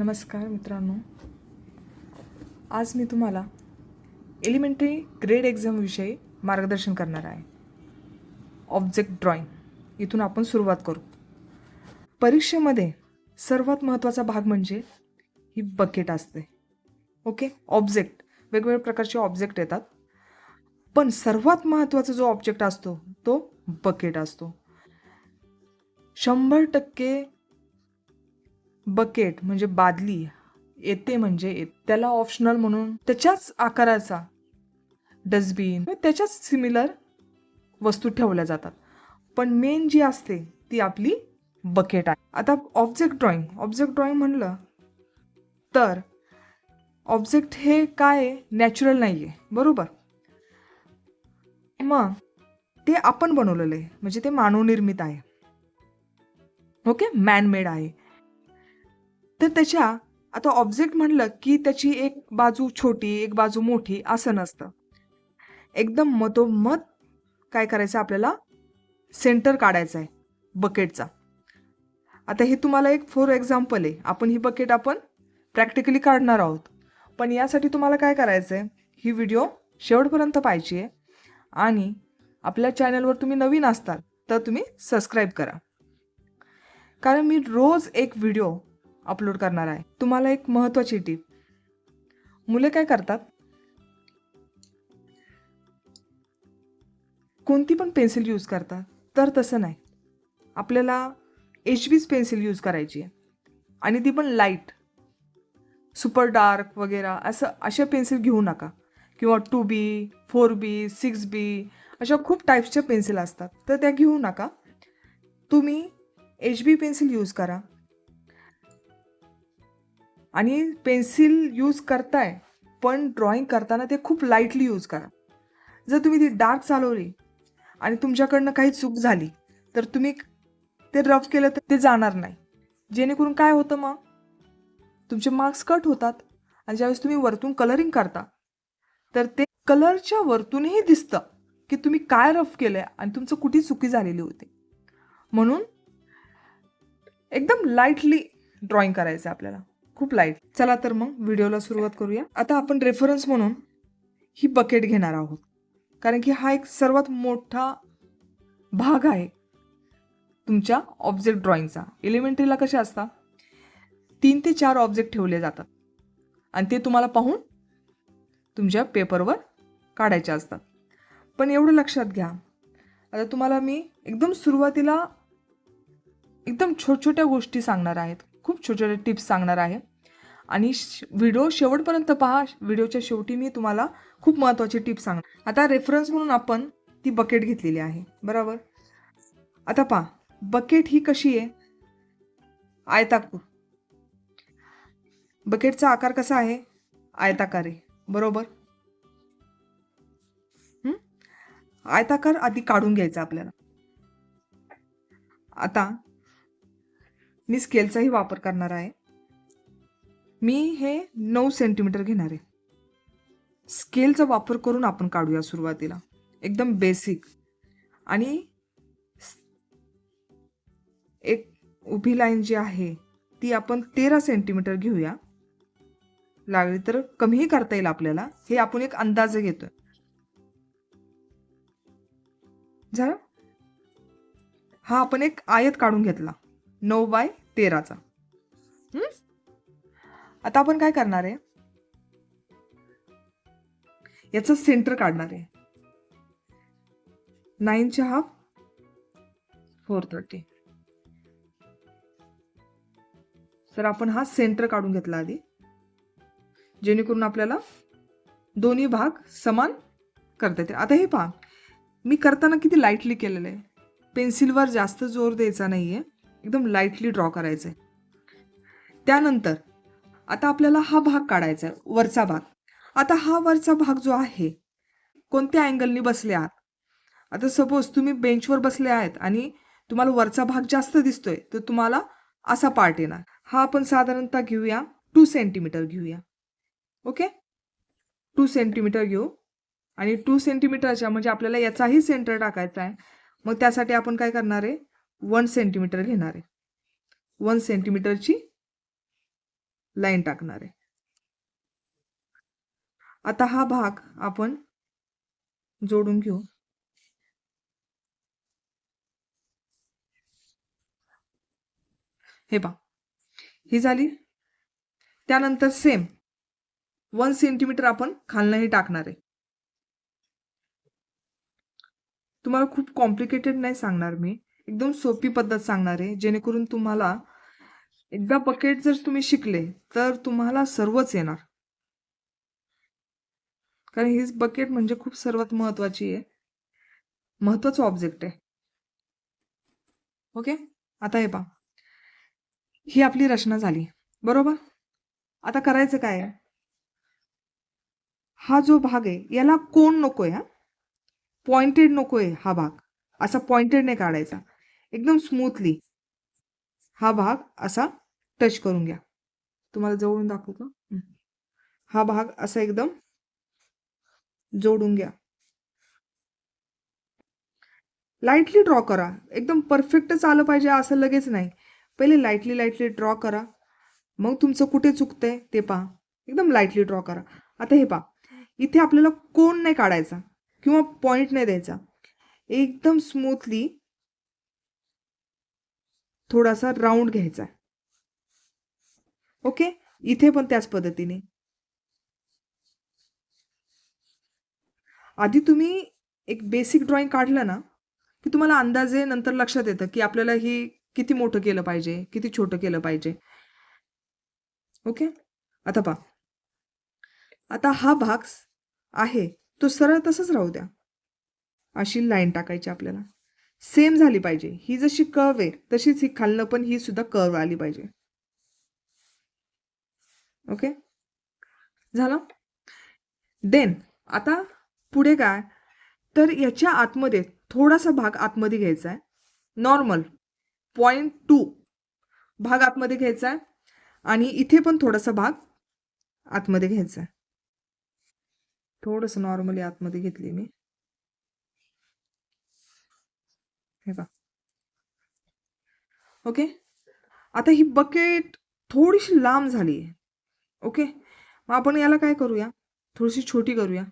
नमस्कार मित्रांनो, आज मी तुम्हाला एलिमेंटरी ग्रेड एक्झामविषयी मार्गदर्शन करणार आहे. ऑब्जेक्ट ड्रॉइंग इथून आपण सुरुवात करू. परीक्षेमध्ये सर्वात महत्त्वाचा भाग म्हणजे ही बकेट असते. ओके, ऑब्जेक्ट वेगवेगळ्या प्रकारचे ऑब्जेक्ट येतात, पण सर्वात महत्त्वाचा जो ऑब्जेक्ट असतो तो बकेट असतो. 100% बकेट म्हणजे बादली येते म्हणजे त्याला ऑप्शनल म्हणून त्याच्याच आकाराचा डस्टबिन त्याच्याच सिमिलर वस्तू ठेवल्या जातात, पण मेन जी असते ती आपली बकेट आहे. आता ऑब्जेक्ट ड्रॉइंग म्हणलं तर ऑब्जेक्ट हे काय नॅचरल नाही आहे, बरोबर. मग ते आपण बनवलेलं आहे, म्हणजे ते मानवनिर्मित आहे. ओके, मॅनमेड आहे. तर त्याच्या आता ऑब्जेक्ट म्हणलं की त्याची एक बाजू छोटी एक बाजू मोठी असं नसतं. एकदम मधोमध काय करायचं, आपल्याला सेंटर काढायचं आहे बकेटचा. आता हे तुम्हाला एक फॉर एक्झाम्पल आहे. आपण ही बकेट आपण प्रॅक्टिकली काढणार आहोत, पण यासाठी तुम्हाला काय करायचं आहे, ही व्हिडिओ शेवटपर्यंत पाहिजे आहे. आणि आपल्या चॅनलवर तुम्ही नवीन असताल तर तुम्ही सबस्क्राईब करा, कारण मी रोज एक व्हिडिओ अपलोड करणार आहे. तुम्हाला एक महत्त्वाची टीप, मुले काय करतात, कोणती पण पेन्सिल यूज करतात, तर तसं नाही. आपल्याला HB's पेन्सिल यूज करायची आहे, आणि ती पण लाईट, सुपर डार्क वगैरे अशा पेन्सिल घेऊ नका. किंवा 2B 4B 6B अशा खूप टाईप्सच्या पेन्सिल असतात, तर त्या घेऊ नका. तुम्ही HB पेन्सिल यूज करा. आणि पेन्सिल यूज करताय पण ड्रॉइंग करताना ते खूप लाईटली यूज करा. जर तुम्ही ती डार्क चालवली आणि तुमच्याकडनं काही चूक झाली तर तुम्ही ते रफ केलं तर ते जाणार नाही, जेणेकरून काय होतं, मग तुमचे मार्क्स कट होतात. आणि ज्यावेळेस तुम्ही वरतून कलरिंग करता तर ते कलरच्या वरतूनही दिसतं की तुम्ही काय रफ केलंय आणि तुमचं कुठे चुकी झालेली होती. म्हणून एकदम लाईटली ड्रॉइंग करायचं आपल्याला, खूप लाईट. चला तर मग व्हिडिओला सुरुवात करूया. आता आपण रेफरन्स म्हणून ही बकेट घेणार आहोत, कारण की हा एक सर्वात मोठा भाग आहे तुमच्या ऑब्जेक्ट ड्रॉइंगचा. एलिमेंटरीला कसे असतात, 3 ते 4 ऑब्जेक्ट ठेवले जातात आणि ते तुम्हाला पाहून तुमच्या पेपरवर काढायचे असतात. पण एवढं लक्षात घ्या, आता तुम्हाला मी एकदम सुरुवातीला एकदम छोट्या गोष्टी सांगणार आहेत, खूप छोट्या टिप्स सांगणार आहे. आणि व्हिडिओ शेवटपर्यंत पहा. व्हिडिओच्या शेवटी मी तुम्हाला खूप महत्त्वाचे टिप्स सांगणार. आता रेफरन्स म्हणून आपण ती बकेट घेतलेली आहे, बरोबर. आता पहा, बकेट ही कशी आहे, आयताकृत. बकेटचा आकार कसा आहे, आयताकार आहे, बरोबर. आयताकार आधी काढून घ्यायचा आपल्याला. आता मी स्केलचाही वापर करणार आहे. मी हे 9 सेंटीमीटर घेणार आहे. स्केलचा वापर करून आपण काढूया सुरुवातीला, एकदम बेसिक. आणि एक उभी लाईन जी आहे ती आपण 13 सेंटीमीटर घेऊया. लागली तर कमीही करता येईल आपल्याला, हे आपण एक अंदाज घेतोय. झालं. हा आपण एक आयत काढून घेतला 9x13चा. आता आपण काय करणार आहे, याचं सेंटर काढणार आहे. 9च्या हाफ 430. तर आपण हा सेंटर काढून घेतला आधी, जेणेकरून आपल्याला दोन्ही भाग समान करता येतील. आता हे पहा, मी करताना किती लाईटली केलेलं आहे. पेन्सिलवर जास्त जोर द्यायचा नाहीये, एकदम लाईटली ड्रॉ करायचं आहे. त्यानंतर आता आपल्याला हा भाग काढायचा आहे, वरचा भाग. आता हा वरचा भाग जो आहे, कोणत्या अँगलनी बसले आहात. आता सपोज तुम्ही बेंचवर बसले आहेत आणि तुम्हाला वरचा भाग जास्त दिसतोय, तर तुम्हाला असा पार्ट येणार. हा आपण साधारणतः घेऊया 2 सेंटीमीटर घेऊया. ओके, 2 सेंटीमीटर घेऊ. आणि 2 सेंटीमीटरच्या म्हणजे आपल्याला याचाही सेंटर टाकायचा आहे. मग त्यासाठी आपण काय करणार आहे, 1 सेंटीमीटर घेणार आहे. 1 सेंटीमीटरची लाईन टाकणार आहे. आता हा भाग आपण जोडून घेऊ. हे पहा, ही झाली. त्यानंतर सेम 1 सेंटीमीटर आपण खालनंही टाकणार आहे. तुम्हाला खूप कॉम्प्लिकेटेड नाही सांगणार मी, एकदम सोपी पद्धत सांगणार आहे, जेणेकरून तुम्हाला एकदा बकेट जर तुम्ही शिकले तर तुम्हाला सर्वच येणार. कारण ही बकेट म्हणजे खूप सर्वात महत्वाची आहे, महत्वाचा ऑब्जेक्ट आहे. ओके, आता हे पहा, ही आपली रचना झाली बरोबर. आता करायचं काय आहे, हा जो भाग आहे याला कोण नकोय, हा पॉइंटेड नकोय. हा भाग असा पॉइंटेड नाही काढायचा, एकदम स्मूथली हा भाग असा टच करून घ्या. तुम्हाला जवळून दाखवू का? हा भाग असा एकदम जोडून घ्या. लाईटली ड्रॉ करा, एकदम परफेक्टच आलं पाहिजे असं लगेच नाही. पहिले लाईटली लाईटली ड्रॉ करा, मग तुमचं कुठे चुकतंय ते पहा. एकदम लाईटली ड्रॉ करा. आता हे पहा, इथे आपल्याला कोण नाही काढायचा किंवा पॉइंट नाही द्यायचा, एकदम स्मूथली थोडासा राऊंड घ्यायचा. ओके, इथे पण त्याच पद्धतीने. आधी तुम्ही एक बेसिक ड्रॉइंग काढलं ना की तुम्हाला अंदाजे नंतर लक्षात येतं की आपल्याला ही किती मोठं केलं पाहिजे, किती छोटं केलं पाहिजे. ओके, आता पहा, आता हा भाग आहे तो सरळ तसंच राहू द्या. अशी लाईन टाकायची आपल्याला, सेम झाली पाहिजे. ही जशी कर्व आहे तशीच ही खालनं पण ही सुद्धा कर्व आली पाहिजे. ओके, झालं. देन आता पुढे काय, तर याच्या आतमध्ये थोडासा भाग आतमध्ये घ्यायचा आहे. नॉर्मल 0.2 भाग आतमध्ये घ्यायचा आहे आणि इथे पण थोडासा भाग आतमध्ये घ्यायचा आहे. थोडंसं नॉर्मली आतमध्ये घेतली मी. हे पहा. ओके, आता ही बकेट थोडीशी लांब झाली आहे. ओके, मग आपण याला काय करूया, थोडीशी छोटी करूया.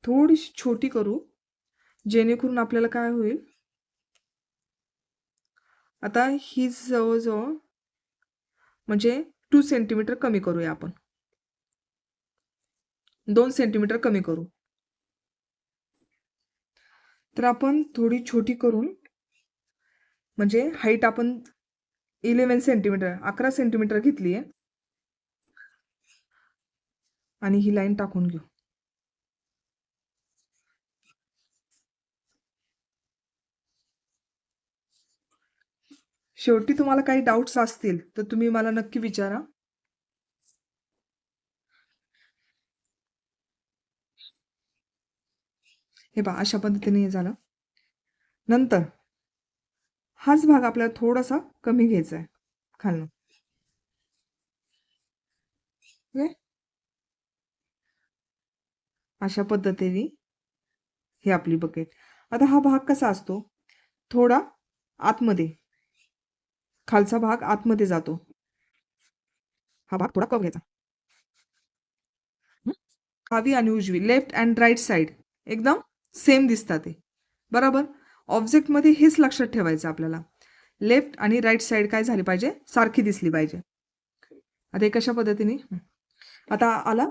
थोडीशी छोटी करू, जेणेकरून आपल्याला काय होईल, आता ही जवळजवळ म्हणजे 2 सेंटीमीटर कमी करूया आपण, 2 सेंटीमीटर कमी करू. तर आपण थोडी छोटी करून, म्हणजे हाईट आपण 11 सेंटीमीटर 11 सेंटीमीटर घेतली आहे आणि ही लाईन टाकून घेऊ. शेवटी तुम्हाला काही डाऊट्स असतील तर तुम्ही मला नक्की विचारा. हे पहा, अशा पद्धतीने हे झालं. नंतर हाच भाग आपल्याला थोडासा कमी घ्यायचा आहे खालनं. ओके, अशा पद्धतीने ही आपली बकेट. आता हा भाग कसा असतो, थोडा आतमध्ये, खालचा भाग आतमध्ये जातो. हा भाग थोडा कमी घ्यायचा. डावी आणि उजवी, लेफ्ट अँड राईट साईड एकदम सेम दिसतात ते बरोबर. ऑब्जेक्टमध्ये हेच लक्षात ठेवायचं आपल्याला, लेफ्ट आणि राईट साईड काय झाली पाहिजे, सारखी दिसली पाहिजे. आता हे कशा पद्धतीने, आता आला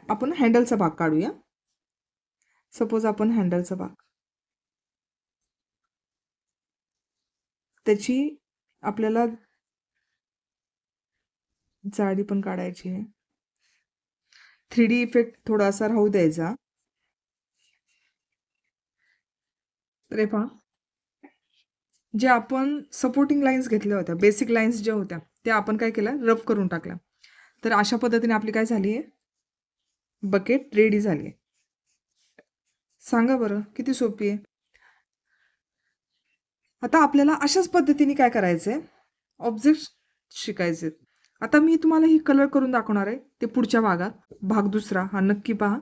आपण हँडलचा भाग काढूया. सपोज आपण हँडलचा भाग, त्याची आपल्याला जाडी पण काढायची आहे. 3D इफेक्ट थोडासा राहू द्यायचा. तर पहा, जे आपण सपोर्टिंग लाईन्स घेतल्या होत्या, बेसिक लाईन्स ज्या होत्या त्या आपण काय केलं, रफ करून टाकल्या. तर अशा पद्धतीने आपली काय झाली आहे, बकेट रेडी झाली आहे. सांगा बरं किती सोपी आहे. आता आपल्याला अशाच पद्धतीने काय करायचं आहे, ऑब्जेक्ट शिकायचे. आता मी तुम्हाला ही कलर करून दाखवणार आहे, ते पुढच्या भागात. भाग दुसरा हा नक्की पहा.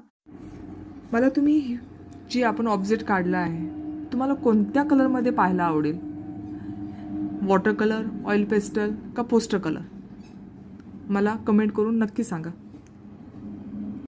मला तुम्ही जी आपण ऑब्जेक्ट काढला आहे तुम्हाला कोणत्या कलरमध्ये पाहायला आवडेल, वॉटर कलर, ऑइल पेस्टल का पोस्टर कलर. मला कमेंट करून नक्की सांगा.